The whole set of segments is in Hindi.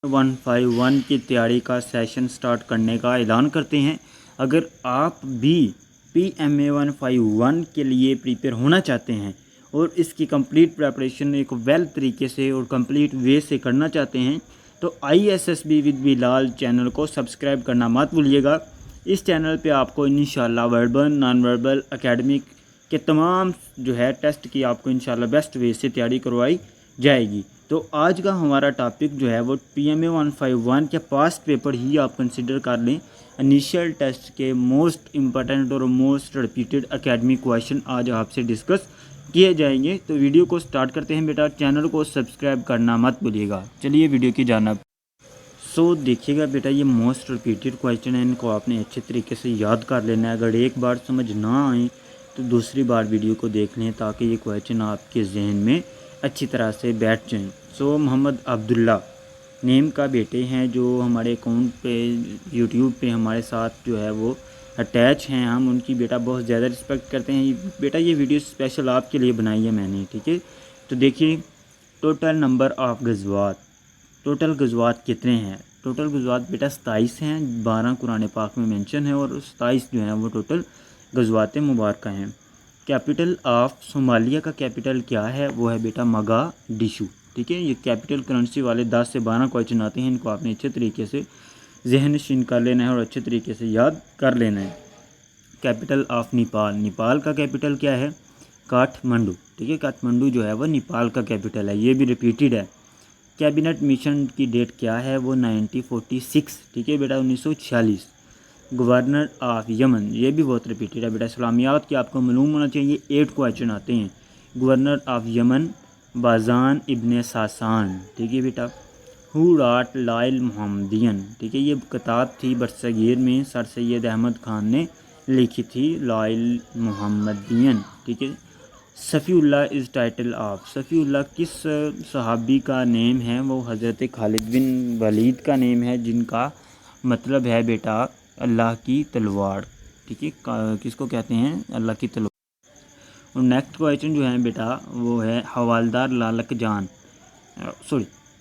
151 की तैयारी का सेशन स्टार्ट करने का ऐलान करते हैं। अगर आप भी PMA 151 के लिए प्रिपेयर होना चाहते हैं और इसकी कंप्लीट प्रिपरेशन एक वेल तरीके से और कंप्लीट वे से करना चाहते हैं तो ISSB विद बिलाल चैनल को सब्सक्राइब करना मत भूलिएगा। इस चैनल पे आपको इंशाल्लाह वर्बल नॉन वर्बल एकेडमिक के तमाम जो है टेस्ट की आपको इंशाल्लाह बेस्ट वे से तैयारी करवाई जाएगी। तो आज का हमारा टॉपिक जो है वो PMA 151 के पास्ट पेपर ही आप कंसिडर कर लें। इनिशियल टेस्ट के मोस्ट इम्पॉर्टेंट और मोस्ट रिपीटेड एकेडमिक क्वेश्चन आज आपसे डिस्कस किए जाएंगे। तो वीडियो को स्टार्ट करते हैं बेटा, चैनल को सब्सक्राइब करना मत भूलिएगा। चलिए वीडियो की जानब। देखिएगा बेटा, ये मोस्ट रिपीटेड क्वेश्चन है, इनको आपने अच्छे तरीके से याद कर लेना है। अगर एक बार समझ ना आए तो दूसरी बार वीडियो को देख लें ताकि ये क्वेश्चन आपके जहन में अच्छी तरह से बैठ जाएं। मोहम्मद अब्दुल्ला नेम का बेटे हैं जो हमारे अकाउंट पे यूट्यूब पे हमारे साथ जो है वो अटैच हैं। हम उनकी बेटा बहुत ज़्यादा रिस्पेक्ट करते हैं। बेटा ये वीडियो स्पेशल आपके लिए बनाई है मैंने, ठीक है। तो देखिए, टोटल नंबर ऑफ गज़वात, टोटल गज़वात कितने हैं? टोटल गज़वात बेटा 27 हैं। 12 कुरान पाक में मेंशन है और 27 जो हैं वो टोटल गज़वात मुबारक हैं। कैपिटल ऑफ सोमालिया का कैपिटल क्या है? वो है बेटा मोगाडिशु, ठीक है। ये कैपिटल करेंसी वाले 10 से 12 क्वेश्चन आते हैं, इनको आपने अच्छे तरीके से जहन नशीन कर लेना है और अच्छे तरीके से याद कर लेना है। कैपिटल ऑफ नेपाल, नेपाल का कैपिटल क्या है? काठमांडू, ठीक है। काठमांडू जो है वो नेपाल का कैपिटल है, ये भी रिपीटेड है। कैबिनेट मिशन की डेट क्या है? वो 1946, ठीक है बेटा, 1946। गवर्नर ऑफ यमन, ये भी बहुत रिपीटेड है बेटा। इस्लामियात की आपको मालूम होना चाहिए, 8 क्वेश्चन आते हैं। गवर्नर ऑफ यमन बाजान इब्ने सासान, ठीक है बेटा। हु राट लाइल मोहम्मदियन, ठीक है। ये किताब थी बरसगीर में सर सैयद अहमद खान ने लिखी थी, लाइल मोहम्मदियन, ठीक है। Safiullah is title of, Safiullah किस सहाबी का नेम है? वो हज़रत खालिद बिन वलीद का नेम है, जिनका मतलब है बेटा अल्लाह की तलवार, ठीक है। किसको कहते हैं? अल्लाह की तलवार। और नेक्स्ट क्वेश्चन जो है बेटा वो है हवालदार लालक जान,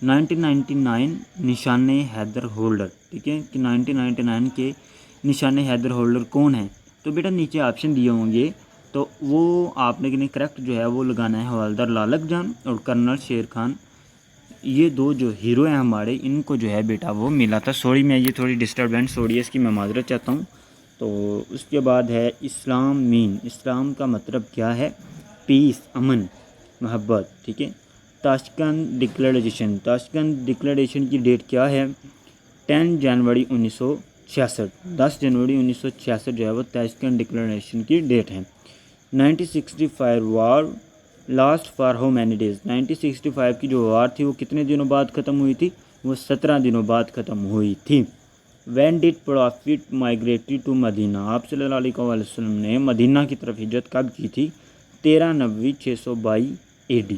1999 निशान हैदर होल्डर, ठीक है, कि 1999 के निशान हैदर होल्डर कौन है? तो बेटा नीचे ऑप्शन दिए होंगे, तो वो आपने करेक्ट जो है वो लगाना है हवालदार लालक जान और कर्नल शेर खान। ये दो जो हीरो हैं हमारे, इनको जो है बेटा वो मिला था। सॉरी, मैं ये थोड़ी डिस्टर्बेंस हो रही है, इसकी मैं माजरत चाहता हूँ। तो उसके बाद है इस्लाम मीन, इस्लाम का मतलब क्या है? पीस, अमन, मोहब्बत, ठीक है। ताशकंद डिक्लेरेशन, ताशकंद डिक्लेरेशन की डेट क्या है? 10 जनवरी 1966, 10 जनवरी 1966 जो है वो ताशकंद डिक्लेरेशन की डेट है। 1965 war last for how many days, 1965 की जो वार थी वो कितने दिनों बाद ख़त्म हुई थी? वो 17 दिनों बाद ख़त्म हुई थी। When did prophet migrated to Medina, आप सल्लल्लाहु अलैहि वसल्लम ने मदीना की तरफ हिजरत कब की थी? 13 नवंबर 622 AD।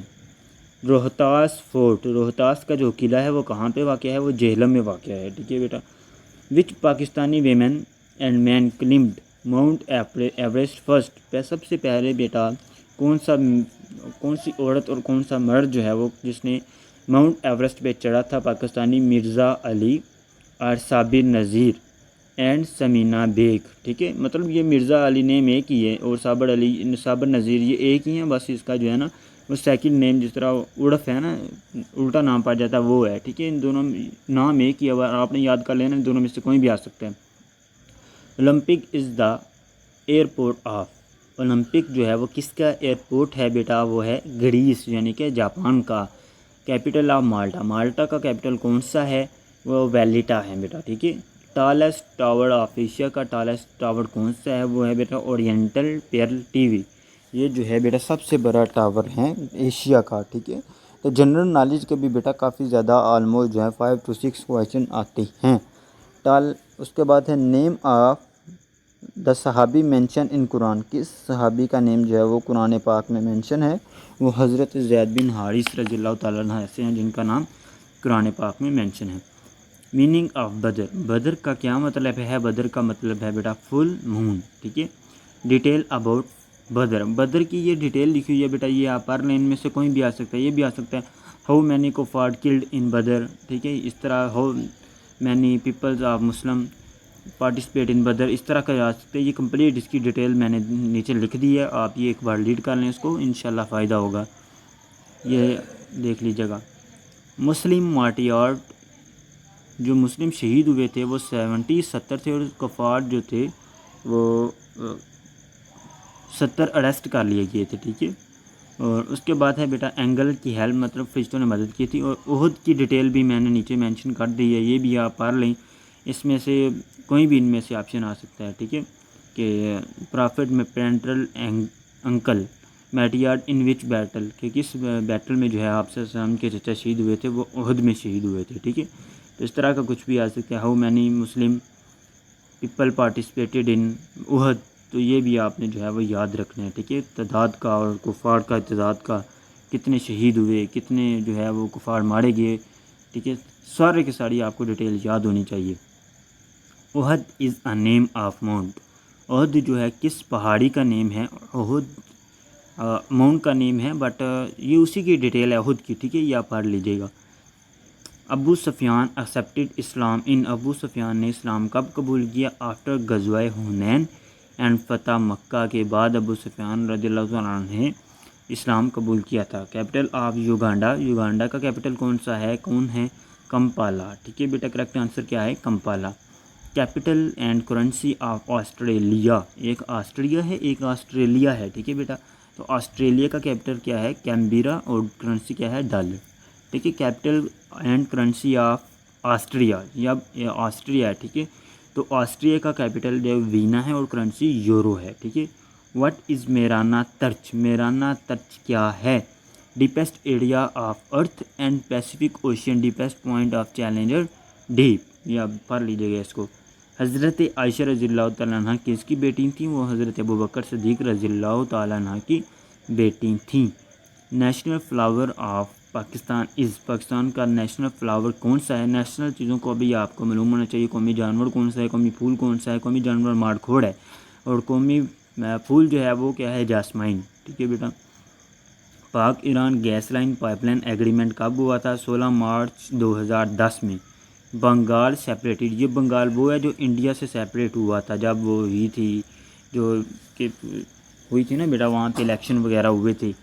रोहतास फोर्ट, रोहतास का जो किला है वो कहाँ पे वाक़ है? वो जेहलम में वाक़ है, ठीक है बेटा। Which Pakistani women and man climbed Mount Everest first, पे सबसे पहले बेटा कौन सी औरत और कौन सा मर्द जो है वो जिसने माउंट एवरेस्ट पे चढ़ा था? पाकिस्तानी मिर्ज़ा अली और साबिर नज़ीर एंड समीना बेग, ठीक है। मतलब ये मिर्ज़ा अली नेम एक ही है और साबिर नज़ीर ये एक ही है, बस इसका जो है ना वो सेकंड नेम जिस तरह उड़फ है ना, उल्टा नाम पड़ जाता है, वो है, ठीक है। इन दोनों नाम एक ही है, आपने याद कर लेना, दोनों में से कोई भी आ सकता है। Olympic is the airport of, Olympic जो है वो किसका एयरपोर्ट है बेटा? वो है ग्रीस यानी कि जापान का। कैपिटल ऑफ माल्टा, माल्टा का कैपिटल कौन सा है? वो वैलिटा है बेटा, ठीक है। टॉलेस्ट टावर ऑफ एशिया का टॉलेस्ट टावर कौन सा है? वो है बेटा ओरिएंटल पेर्ल टीवी, ये जो है बेटा सबसे बड़ा टावर है एशिया का, ठीक है। तो जनरल नॉलेज के भी बेटा काफ़ी ज़्यादा ऑलमोस्ट जो है 5 से 6 क्वेश्चन आते हैं। उसके बाद है नेम ऑफ द सहाबी मेंशन इन कुरान, किस सहाबी का नेम जो है वो कुरान पाक में मेंशन है? वो हज़रत ज़ैद बिन हारिस रज़ियल्लाहु ताला अन्हु ऐसे हैं जिनका नाम कुरान पाक में मेंशन है। मीनिंग ऑफ बदर, बदर का क्या मतलब है? बदर का मतलब है बेटा फुल मून, ठीक है। डिटेल अबाउट बदर, बदर की ये डिटेल लिखी हुई है बेटा, ये आप पढ़ लें, इनमें से कोई भी आ सकता है, ये भी आ सकता है। हाउ मैनी कुफार किल्ड इन बदर, ठीक है, इस तरह how many peoples of Muslim participate in Badr, इस तरह का आ सकते हैं। ये कंप्लीट इसकी डिटेल मैंने नीचे लिख दी है, आप ये एक बार रीड कर लें इसको, इंशाल्लाह फ़ायदा होगा, ये देख लीजिएगा। मुस्लिम मार्टियार्ड, जो मुस्लिम शहीद हुए थे वो 70 थे, और कफ़ार जो थे वो 70 अरेस्ट कर लिए गए थे, ठीक है। और उसके बाद है बेटा एंगल की हेल्प, मतलब फरिश्तों ने मदद की थी। और उहुद की डिटेल भी मैंने नीचे मेंशन कर दी है, ये भी आप पढ़ लें, इसमें से कोई भी इनमें से ऑप्शन आ सकता है, ठीक है। कि प्रॉफिट में पेंट्रल अंकल मैटियार्ड इन विच बैटल, कि किस बैटल में जो है आपसे सलाम के चचा शहीद हुए थे, वो उहुद में शहीद हुए थे, ठीक है। तो इस तरह का कुछ भी आ सकता है। How many Muslim people participated in Uhud, तो ये भी आपने जो है वो याद रखना है, ठीक है। तादाद का और कुफार का तादाद का, कितने शहीद हुए, कितने जो है वो कुफार मारे गए, ठीक है, सारे के सारी आपको डिटेल याद होनी चाहिए। Uhud is a name of mount, Uhud जो है किस पहाड़ी का नेम है, उहद माउंट का नेम है, बट ये उसी की डिटेल है उहद की, ठीक है, ये आप पढ़ लीजिएगा। अबू सुफियान एक्सेप्टेड इस्लाम इन, अबू सुफियान ने इस्लाम कब कबूल किया, आफ्टर गज़वाए हुनैन एंड फ़तह मक्का, के बाद अबू सुफियान रज़ियल्लाहु तआला अन्हु ने इस्लाम कबूल किया था। कैपिटल ऑफ युगांडा, युगांडा का कैपिटल कौन सा है, कौन है, कंपाला, ठीक है बेटा, करेक्ट आंसर क्या है, Kampala. Capital and currency of Australia, एक ऑस्ट्रिया है एक ऑस्ट्रेलिया है, ठीक है बेटा। तो ऑस्ट्रेलिया का कैपिटल क्या है, कैम्बिरा, और करेंसी क्या है, डॉलर, ठीक है। Capital and currency of Austria, या ऑस्ट्रिया है, ठीक है। तो ऑस्ट्रिया का कैपिटल जो वीना है और करेंसी यूरो है, ठीक है। व्हाट इज़ मेराना तर्च, मेराना तर्च क्या है, deepest area of earth and Pacific ocean, deepest point of challenger deep, या पढ़ लीजिएगा इसको। हज़रत आयशा रज़ियल्लाहु तआला अन्हा किसकी बेटी थी, वो हज़रत अबू बकर सिद्दीक़ रज़ियल्लाहु तआला अन्हा की बेटी थी। National flower of Pakistan is, Pakistan का नेशनल फ्लावर कौन सा है, नेशनल चीज़ों को अभी आपको मालूम होना चाहिए। कौमी जानवर कौन सा है, कौमी फूल कौन सा है, कौमी जानवर माड़खोड़ है, और कौमी फूल जो है वो क्या है, जासमाइन, ठीक है बेटा। पाक Iran gas line pipeline agreement कब हुआ था, 16 मार्च 2010 में। बंगाल सेपरेटेड, ये बंगाल वो है जो इंडिया से सेपरेट हुआ था, जब वो हुई थी जो कि हुई थी ना बेटा, वहाँ पे इलेक्शन वगैरह हुए थे,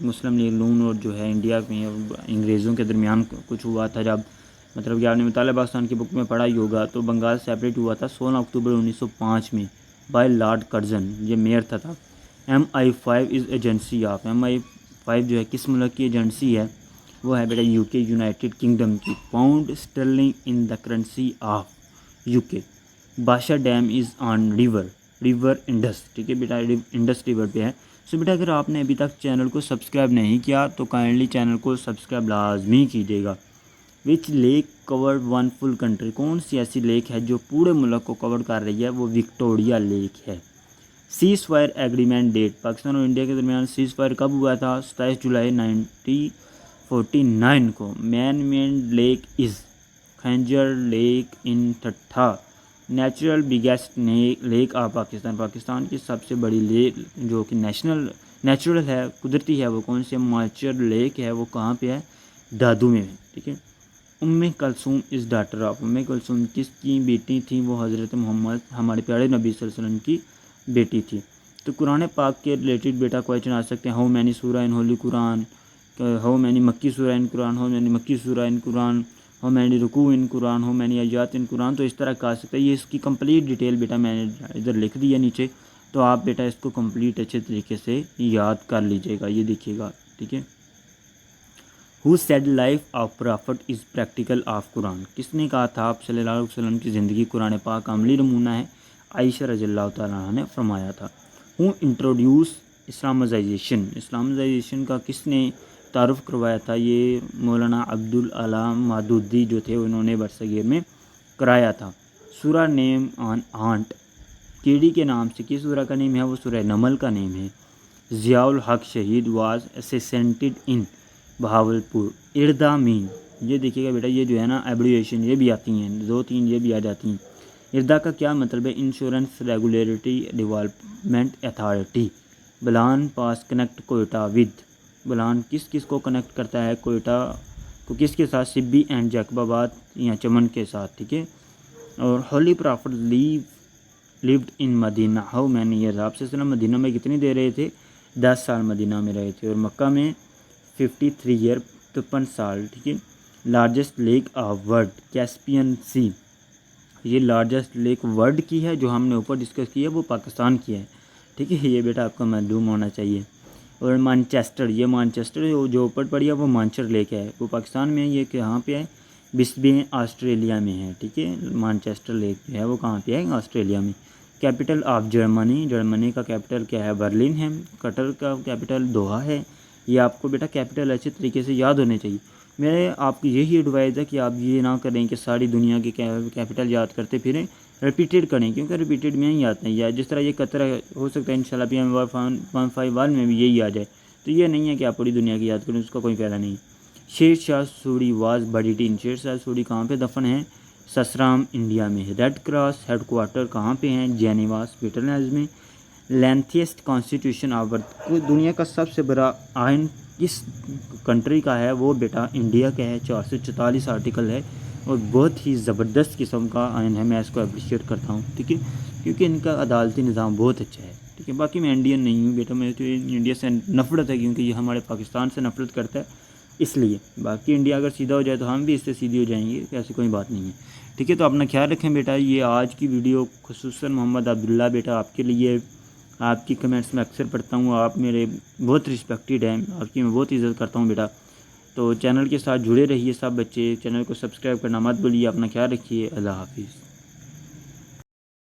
मुस्लिम लीग नून और जो है इंडिया में अंग्रेज़ों के दरमियान कुछ हुआ था, जब मतलब कि आपने मुतालिबा पाकिस्तान की बुक में पढ़ा ही होगा। तो बंगाल सेपरेट हुआ था 16 अक्टूबर 1905 में बाय लॉर्ड कर्जन, ये मेयर था। MI5 is agency of, MI5 जो है किस मुल्क की एजेंसी है, वो है बेटा यूके, यूनाइटेड किंगडम की। Pound sterling in the currency of UK. Badshah dam is on river Indus, ठीक है बेटा, इंडस रिवर पे है। सो बेटा अगर आपने अभी तक चैनल को सब्सक्राइब नहीं किया तो काइंडली चैनल को सब्सक्राइब लाजमी कीजिएगा। Which lake covered one full country, कौन सी ऐसी लेक है जो पूरे मुल्क को कवर कर रही है, वो विक्टोरिया लेक है। Ceasefire agreement date, Pakistan और इंडिया के दरमियान सीज़ फायर कब हुआ था, 27 जुलाई 1949 को। मैन मेड लेक इज़ खंजर लेक इन ठट्ठा। Natural biggest lake of Pakistan, Pakistan की सबसे बड़ी लेक जो कि नेचुरल है, कुदरती है, वो कौन सी माचर लेक है, वो कहाँ पे है, दादू में है, ठीक है। उम्मे कलसूम इज़ डॉटर ऑफ, उम्मे कलसूम किसकी बेटी थी, वो हज़रत मोहम्मद हमारे प्यारे नबी सल्लल्लाहु अलैहि वसल्लम की बेटी थी। तो कुरान पाक के रिलेटेड बेटा क्वेश्चन आ सकते हैं, हाउ मैनी सूरा इन होली कुरान, हाउ मैनी मक्की सूरा इन कुरान, हाउ मैनी मक्की सूरा इन कुरान, हाउ मैनी रुकू इन कुरान, हाउ मैनी आयात इन कुरान। तो इस तरह का आ सकता है, ये इसकी कंप्लीट डिटेल बेटा मैंने इधर लिख दी है नीचे, तो आप बेटा इसको कंप्लीट अच्छे तरीके से याद कर लीजिएगा, ये देखिएगा, ठीक है। Who said life of profit is practical of Quran, किसने कहा था आप सल्लल्लाहु अलैहि वसल्लम की ज़िंदगी कुरान पाक अमली नमूना है, आयशा रज़ियल्लाहु तआला अन्हा ने फरमाया था। हु इंट्रोड्यूस इस्लामाइजेशन का किसने तारुफ करवाया था, ये मौलाना अब्दुल अलाम मादुदी जो थे उन्होंने बरसगीर में कराया था। सूरा नेम ऑन आंट, कीड़ी के नाम से किस सूरा का नेम है, वो सूरा नमल का नेम है। ज़ियाउल हक शहीद वाज असेसिनेटेड इन बहावलपुर। इर्दा मीन, ये देखिएगा बेटा, ये जो है ना एब्रिविएशन ये भी आती हैं, 2-3 ये भी आ जाती हैं। इर्दा का क्या मतलब है, insurance regulatory development authority. Balan pass connect Quetta with, Balan किस किस को कनेक्ट करता है, कोयटा को किसके साथ, सिब्बी एंड जैकबाबाद या चमन के साथ, ठीक है। और holy prophet lived in Medina how many years, आप सल्लल्लाहु मदीना में कितनी देर रहे थे, 10 साल मदीना में रहे थे। और मक्का में 53 ईयर 53 साल, ठीक है। Largest lake of world, Caspian Sea, ये लार्जेस्ट लेक वर्ल्ड की है, जो हमने ऊपर डिस्कस किया वो पाकिस्तान की है, ठीक है। ये बेटा आपका मालूम होना चाहिए। और मानचेस्टर, ये मानचेस्टर जो ऊपर पड़ी है वो मानचर लेक है, वो पाकिस्तान में है। ये कहाँ पे है, बिस्बे ऑस्ट्रेलिया में है, ठीक है। मानचेस्टर लेक जो है वो कहाँ पे है, ऑस्ट्रेलिया में। कैपिटल ऑफ जर्मनी, जर्मनी का कैपिटल क्या है, बर्लिन है। कतर का कैपिटल दोहा है। ये आपको बेटा कैपिटल अच्छे तरीके से याद होने चाहिए। मेरे आपको यही एडवाइस है कि आप ये ना करें कि सारी दुनिया के कैपिटल याद करते फिरें, रिपीटेड करें, क्योंकि रिपीटेड में ही आते हैं। या जिस तरह ये कतर हो सकता है इंशाल्लाह PM151 में भी यही आ जाए, तो ये नहीं है कि आप पूरी दुनिया की याद करें, उसका कोई फ़ायदा नहीं। शेर शाह सूरी वाज बरीड इन, शेर शाह सूरी कहाँ पे दफन है, ससराम इंडिया में। रेड क्रॉस हेडक्वार्टर कहाँ पे हैं, जेनेवा स्विट्जरलैंड में। लेंथीस्ट कॉन्स्टिट्यूशन ऑफ अर्थ, दुनिया का सबसे बड़ा आयन किस कंट्री का है, वो बेटा इंडिया का है। 444 आर्टिकल है और बहुत ही ज़बरदस्त किस्म का आयन है, मैं इसको अप्रिशिएट करता हूँ, ठीक है, क्योंकि इनका अदालती निज़ाम बहुत अच्छा है, ठीक है। बाकी मैं इंडियन नहीं हूँ बेटा, मैं तो इंडिया से नफ़रत है, क्योंकि ये हमारे पाकिस्तान से नफ़रत करता है, इसलिए। बाकी इंडिया अगर सीधा हो जाए तो हम भी इससे सीधे हो जाएंगे, ऐसी कोई बात नहीं है, ठीक है। तो अपना ख्याल रखें बेटा। ये आज की वीडियो खुसूसन मोहम्मद अब्दुल्ला बेटा आपके लिए, आपकी कमेंट्स में अक्सर पढ़ता हूँ, आप मेरे बहुत रिस्पेक्टेड हैं, आपकी मैं बहुत इज़्ज़त करता हूँ बेटा। तो चैनल के साथ जुड़े रहिए सब बच्चे, चैनल को सब्सक्राइब करना मत भूलिए। अपना ख्याल रखिए, अल्लाह हाफिज़।